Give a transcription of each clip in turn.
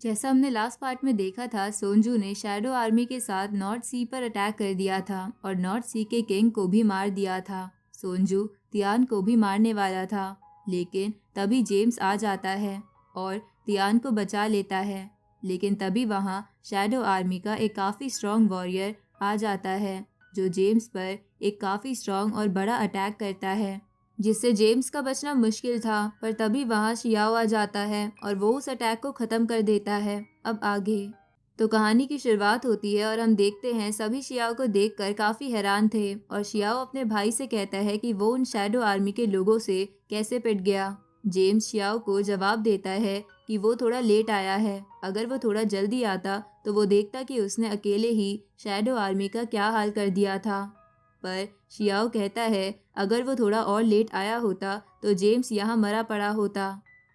जैसा हमने last part में देखा था, सोंजू ने शैडो आर्मी के साथ नॉर्थ सी पर अटैक कर दिया था और नॉर्थ सी के किंग को भी मार दिया था। सोंजू तियान को भी मारने वाला था, लेकिन तभी जेम्स आ जाता है और तियान को बचा लेता है। लेकिन तभी वहाँ शैडो आर्मी का एक काफ़ी स्ट्रॉन्ग वॉरियर आ जाता है, जो जेम्स पर एक काफ़ी स्ट्रॉन्ग और बड़ा अटैक करता है, जिससे जेम्स का बचना मुश्किल था। पर तभी वहाँ शियाओ आ जाता है और वो उस अटैक को ख़त्म कर देता है। अब आगे तो कहानी की शुरुआत होती है और हम देखते हैं सभी शियाओ को देखकर काफ़ी हैरान थे और शियाओ अपने भाई से कहता है कि वो उन शैडो आर्मी के लोगों से कैसे पिट गया। जेम्स शियाओ को जवाब देता है कि वो थोड़ा लेट आया है, अगर वो थोड़ा जल्दी आता तो वो देखता कि उसने अकेले ही शैडो आर्मी का क्या हाल कर दिया था। पर शियाओ कहता है अगर वो थोड़ा और लेट आया होता तो जेम्स यहाँ मरा पड़ा होता।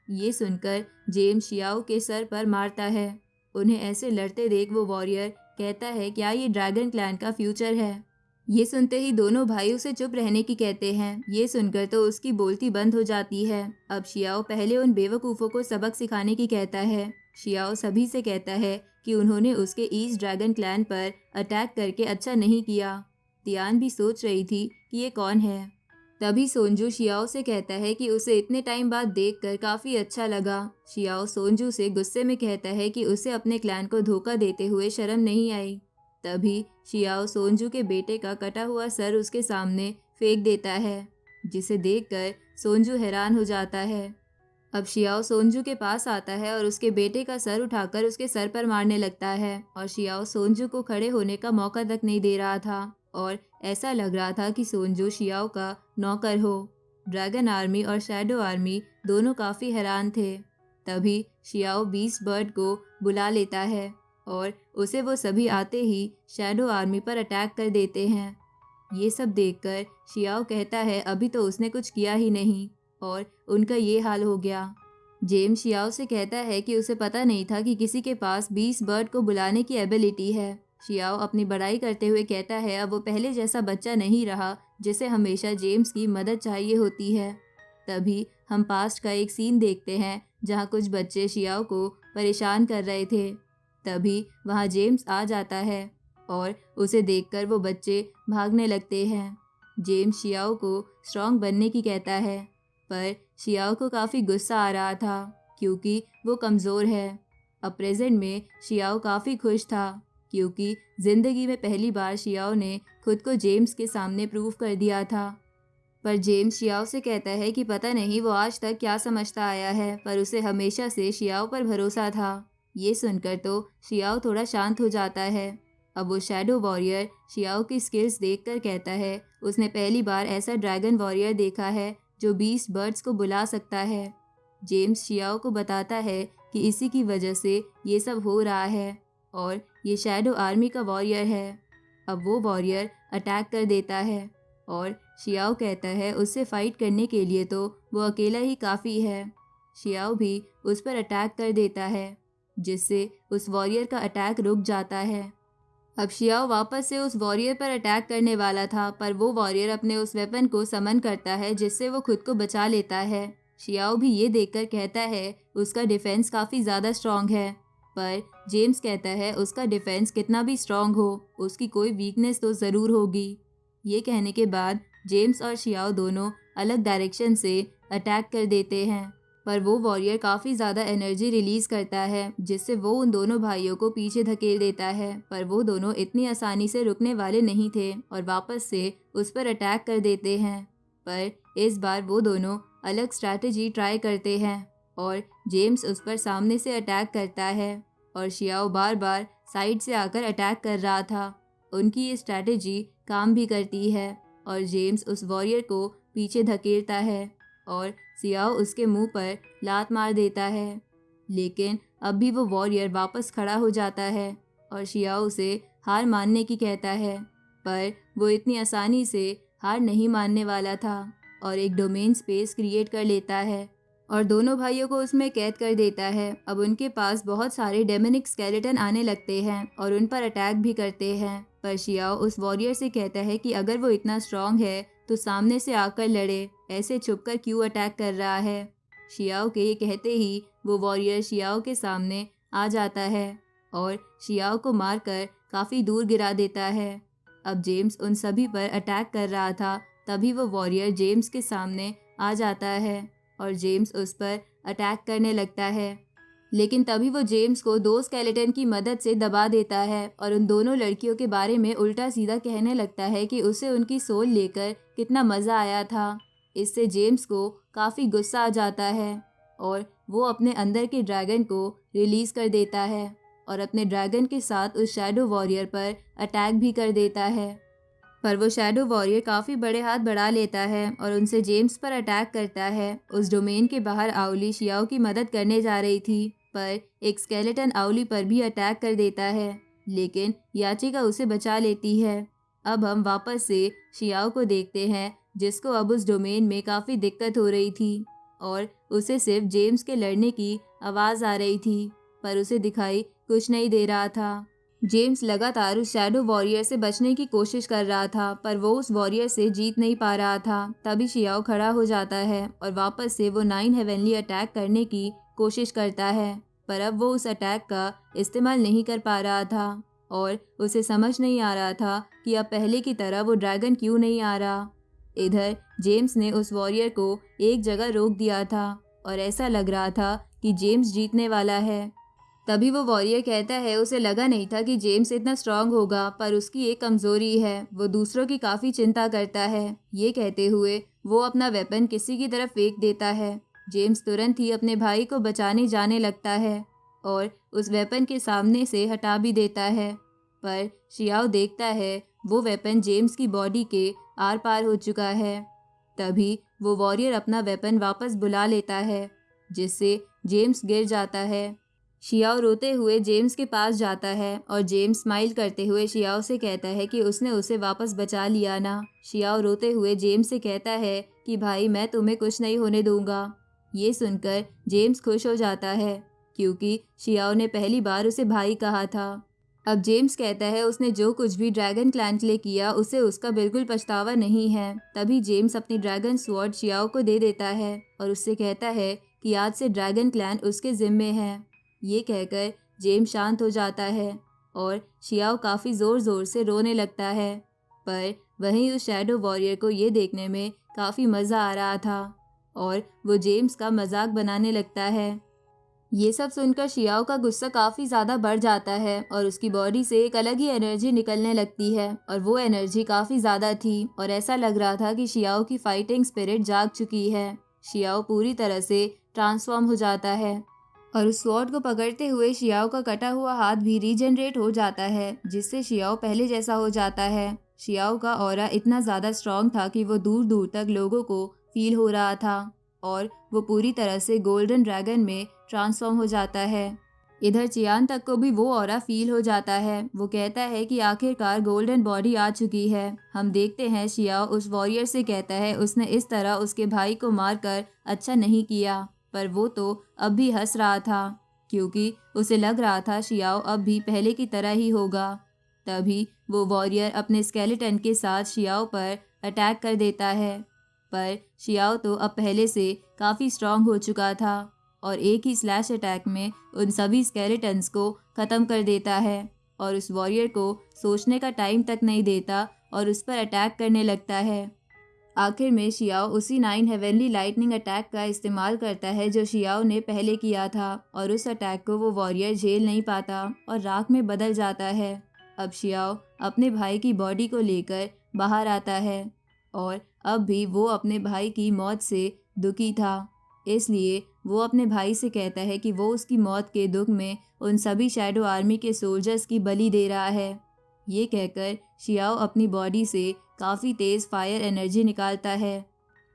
ये सुनकर जेम्स शियाओ के सर पर मारता है। उन्हें ऐसे लड़ते देख वो वॉरियर कहता है क्या ये ड्रैगन क्लैन का फ्यूचर है। ये सुनते ही दोनों भाई उसे चुप रहने की कहते हैं। ये सुनकर तो उसकी बोलती बंद हो जाती है। अब शियाओ पहले उन बेवकूफ़ों को सबक सिखाने की कहता है। शियाओ सभी से कहता है कि उन्होंने उसके ईस्ट ड्रैगन क्लैन पर अटैक करके अच्छा नहीं किया। तियान भी सोच रही थी कि ये कौन है। तभी सोंजू शियाओ से कहता है कि उसे इतने टाइम बाद देखकर काफ़ी अच्छा लगा। शियाओ सोंजू से गुस्से में कहता है कि उसे अपने क्लैन को धोखा देते हुए शर्म नहीं आई। तभी शियाओ सोंजू के बेटे का कटा हुआ सर उसके सामने फेंक देता है, जिसे देखकर सोंजू हैरान हो जाता है। अब शियाओ सोंजू के पास आता है और उसके बेटे का सर उठाकर उसके सर पर मारने लगता है और शियाओ सोंजू को खड़े होने का मौका तक नहीं दे रहा था और ऐसा लग रहा था कि सोंजू शियाओ का नौकर हो। ड्रैगन आर्मी और शैडो आर्मी दोनों काफ़ी हैरान थे। तभी शियाओ बीस्ट बर्ड को बुला लेता है और उसे वो सभी आते ही शैडो आर्मी पर अटैक कर देते हैं। ये सब देखकर शियाओ कहता है अभी तो उसने कुछ किया ही नहीं और उनका ये हाल हो गया। जेम्स शियाओ से कहता है कि उसे पता नहीं था कि किसी के पास 20 बर्ड को बुलाने की एबिलिटी है। शियाओ अपनी बड़ाई करते हुए कहता है अब वो पहले जैसा बच्चा नहीं रहा जिसे हमेशा जेम्स की मदद चाहिए होती है। तभी हम पास्ट का एक सीन देखते हैं जहाँ कुछ बच्चे शियाओ को परेशान कर रहे थे। तभी वहाँ जेम्स आ जाता है और उसे देखकर वो बच्चे भागने लगते हैं। जेम्स शियाओ को स्ट्रांग बनने की कहता है, पर शियाओ को काफ़ी गुस्सा आ रहा था क्योंकि वो कमज़ोर है। अब प्रेजेंट में शियाओ काफ़ी खुश था क्योंकि ज़िंदगी में पहली बार शियाओ ने खुद को जेम्स के सामने प्रूव कर दिया था। पर जेम्स शियाओ से कहता है कि पता नहीं वो आज तक क्या समझता आया है, पर उसे हमेशा से शियाओ पर भरोसा था। ये सुनकर तो शियाओ थोड़ा शांत हो जाता है। अब वो शैडो वॉरियर शियाओ की स्किल्स देखकर कहता है उसने पहली बार ऐसा ड्रैगन वॉरियर देखा है जो 20 बर्ड्स को बुला सकता है। जेम्स शियाओ को बताता है कि इसी की वजह से ये सब हो रहा है और ये शैडो आर्मी का वॉरियर है। अब वो वॉरियर अटैक कर देता है और शियाओ कहता है उससे फाइट करने के लिए तो वो अकेला ही काफ़ी है। शियाओ भी उस पर अटैक कर देता है, जिससे उस वॉरियर का अटैक रुक जाता है। अब शियाओ वापस से उस वॉरियर पर अटैक करने वाला था, पर वो वॉरियर अपने उस वेपन को समन करता है जिससे वो खुद को बचा लेता है। शियाओ भी ये देखकर कहता है उसका डिफेंस काफ़ी ज़्यादा स्ट्रॉन्ग है, पर जेम्स कहता है उसका डिफेंस कितना भी स्ट्रॉन्ग हो उसकी कोई वीकनेस तो ज़रूर होगी। ये कहने के बाद जेम्स और शियाओ दोनों अलग डायरेक्शन से अटैक कर देते हैं, पर वो वॉरियर काफ़ी ज़्यादा एनर्जी रिलीज़ करता है जिससे वो उन दोनों भाइयों को पीछे धकेल देता है। पर वो दोनों इतनी आसानी से रुकने वाले नहीं थे और वापस से उस पर अटैक कर देते हैं। पर इस बार वो दोनों अलग स्ट्रैटेजी ट्राई करते हैं और जेम्स उस पर सामने से अटैक करता है और शियाओ बार बार साइड से आकर अटैक कर रहा था। उनकी ये स्ट्रैटेजी काम भी करती है और जेम्स उस वॉरियर को पीछे धकेलता है और शियाओ उसके मुंह पर लात मार देता है। लेकिन अब भी वो वॉरियर वापस खड़ा हो जाता है और शियाओ से हार मानने की कहता है, पर वो इतनी आसानी से हार नहीं मानने वाला था और एक डोमेन स्पेस क्रिएट कर लेता है और दोनों भाइयों को उसमें कैद कर देता है। अब उनके पास बहुत सारे डेमोनिक स्केलेटन आने लगते हैं और उन पर अटैक भी करते हैं, पर शियाओ उस वॉरियर से कहता है कि अगर वो इतना स्ट्रांग है तो सामने से आकर लड़े, ऐसे छुपकर क्यों अटैक कर रहा है। शियाओ के ये कहते ही वो वॉरियर शियाओ के सामने आ जाता है और शियाओ को मारकर काफ़ी दूर गिरा देता है। अब जेम्स उन सभी पर अटैक कर रहा था, तभी वो वॉरियर जेम्स के सामने आ जाता है और जेम्स उस पर अटैक करने लगता है। लेकिन तभी वो जेम्स को 2 स्केलेटन की मदद से दबा देता है और उन दोनों लड़कियों के बारे में उल्टा सीधा कहने लगता है कि उसे उनकी सोल लेकर कितना मज़ा आया था। इससे जेम्स को काफ़ी गुस्सा आ जाता है और वो अपने अंदर के ड्रैगन को रिलीज़ कर देता है और अपने ड्रैगन के साथ उस शैडो वॉरियर पर अटैक भी कर देता है। पर वो शैडो वॉरियर काफ़ी बड़े हाथ बढ़ा लेता है और उनसे जेम्स पर अटैक करता है। उस डोमेन के बाहर आउली शियाओ की मदद करने जा रही थी, पर एक स्केलेटन आउली पर भी अटैक कर देता है, लेकिन याचिका उसे बचा लेती है। अब हम वापस से शियाओ को देखते हैं, जिसको अब उस डोमेन में काफ़ी दिक्कत हो रही थी और उसे सिर्फ जेम्स के लड़ने की आवाज़ आ रही थी, पर उसे दिखाई कुछ नहीं दे रहा था। जेम्स लगातार उस शैडो वॉरियर से बचने की कोशिश कर रहा था, पर वो उस वॉरियर से जीत नहीं पा रहा था। तभी शियाओ खड़ा हो जाता है और वापस से वो 9 हेवनली अटैक करने की कोशिश करता है, पर अब वो उस अटैक का इस्तेमाल नहीं कर पा रहा था और उसे समझ नहीं आ रहा था कि अब पहले की तरह वो ड्रैगन क्यों नहीं आ रहा। इधर जेम्स ने उस वॉरियर को एक जगह रोक दिया था और ऐसा लग रहा था कि जेम्स जीतने वाला है। तभी वो वॉरियर कहता है उसे लगा नहीं था कि जेम्स इतना स्ट्रांग होगा, पर उसकी एक कमज़ोरी है, वो दूसरों की काफ़ी चिंता करता है। ये कहते हुए वो अपना वेपन किसी की तरफ फेंक देता है। जेम्स तुरंत ही अपने भाई को बचाने जाने लगता है और उस वेपन के सामने से हटा भी देता है, पर शियाओ देखता है वो वेपन जेम्स की बॉडी के आर पार हो चुका है। तभी वो वॉरियर अपना वेपन वापस बुला लेता है, जिससे जेम्स गिर जाता है। शियाओ रोते हुए जेम्स के पास जाता है और जेम्स स्माइल करते हुए शियाओ से कहता है कि उसने उसे वापस बचा लिया ना। शियाओ रोते हुए जेम्स से कहता है कि भाई मैं तुम्हें कुछ नहीं होने दूंगा। ये सुनकर जेम्स खुश हो जाता है, क्योंकि शियाओ ने पहली बार उसे भाई कहा था। अब जेम्स कहता है उसने जो कुछ भी ड्रैगन क्लैन के लिए किया उसे उसका बिल्कुल पछतावा नहीं है। तभी जेम्स अपनी ड्रैगन स्वॉर्ड शियाओ को दे देता है और उससे कहता है कि आज से ड्रैगन क्लैन उसके जिम्मे है। ये कहकर जेम्स शांत हो जाता है और शियाओ काफ़ी ज़ोर ज़ोर से रोने लगता है, पर वहीं उस शैडो वॉरियर को ये देखने में काफ़ी मज़ा आ रहा था और वो जेम्स का मजाक बनाने लगता है। ये सब सुनकर शियाओ का गुस्सा काफ़ी ज़्यादा बढ़ जाता है और उसकी बॉडी से एक अलग ही एनर्जी निकलने लगती है और वो एनर्जी काफ़ी ज़्यादा थी और ऐसा लग रहा था कि शियाओ की फाइटिंग स्पिरिट जाग चुकी है। शियाओ पूरी तरह से ट्रांसफॉर्म हो जाता है और उस स्वॉर्ड को पकड़ते हुए शियाओ का कटा हुआ हाथ भी रीजनरेट हो जाता है, जिससे शियाओ पहले जैसा हो जाता है। शियाओ का ऑरा इतना ज़्यादा स्ट्रॉन्ग था कि वो दूर दूर तक लोगों को फील हो रहा था और वो पूरी तरह से गोल्डन ड्रैगन में ट्रांसफॉर्म हो जाता है। इधर चियान तक को भी वो ऑरा फील हो जाता है। वो कहता है कि आखिरकार गोल्डन बॉडी आ चुकी है। हम देखते हैं शियाओ उस वॉरियर से कहता है उसने इस तरह उसके भाई को मारकर अच्छा नहीं किया, पर वो तो अब भी हंस रहा था, क्योंकि उसे लग रहा था शियाओ अब भी पहले की तरह ही होगा। तभी वो वॉरियर अपने स्केलेटन के साथ शियाओ पर अटैक कर देता है, पर शियाओ तो अब पहले से काफ़ी स्ट्रांग हो चुका था और एक ही स्लैश अटैक में उन सभी स्केलेटन्स को ख़त्म कर देता है और उस वॉरियर को सोचने का टाइम तक नहीं देता और उस पर अटैक करने लगता है। आखिर में शियाओ उसी 9 हेवनली लाइटनिंग अटैक का इस्तेमाल करता है जो शियाओ ने पहले किया था और उस अटैक को वो वॉरियर झेल नहीं पाता और राख में बदल जाता है। अब शियाओ अपने भाई की बॉडी को लेकर बाहर आता है और अब भी वो अपने भाई की मौत से दुखी था, इसलिए वो अपने भाई से कहता है कि वो उसकी मौत के दुख में उन सभी शैडो आर्मी के सोल्जर्स की बलि दे रहा है। ये कहकर शियाओ अपनी बॉडी से काफ़ी तेज़ फायर एनर्जी निकालता है,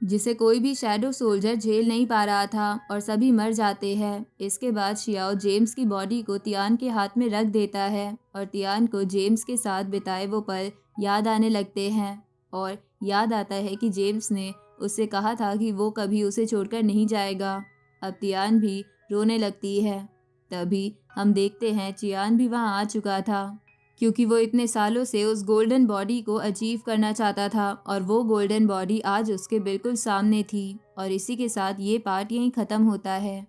जिसे कोई भी शैडो सोल्जर झेल नहीं पा रहा था और सभी मर जाते हैं। इसके बाद शियाओ जेम्स की बॉडी को तियान के हाथ में रख देता है और तियान को जेम्स के साथ बिताए वो पल याद आने लगते हैं और याद आता है कि जेम्स ने उससे कहा था कि वो कभी उसे छोड़कर नहीं जाएगा। अब तियान भी रोने लगती है। तभी हम देखते हैं चियान भी वहाँ आ चुका था, क्योंकि वो इतने सालों से उस गोल्डन बॉडी को अचीव करना चाहता था और वो गोल्डन बॉडी आज उसके बिल्कुल सामने थी। और इसी के साथ ये पार्ट यहीं ख़त्म होता है।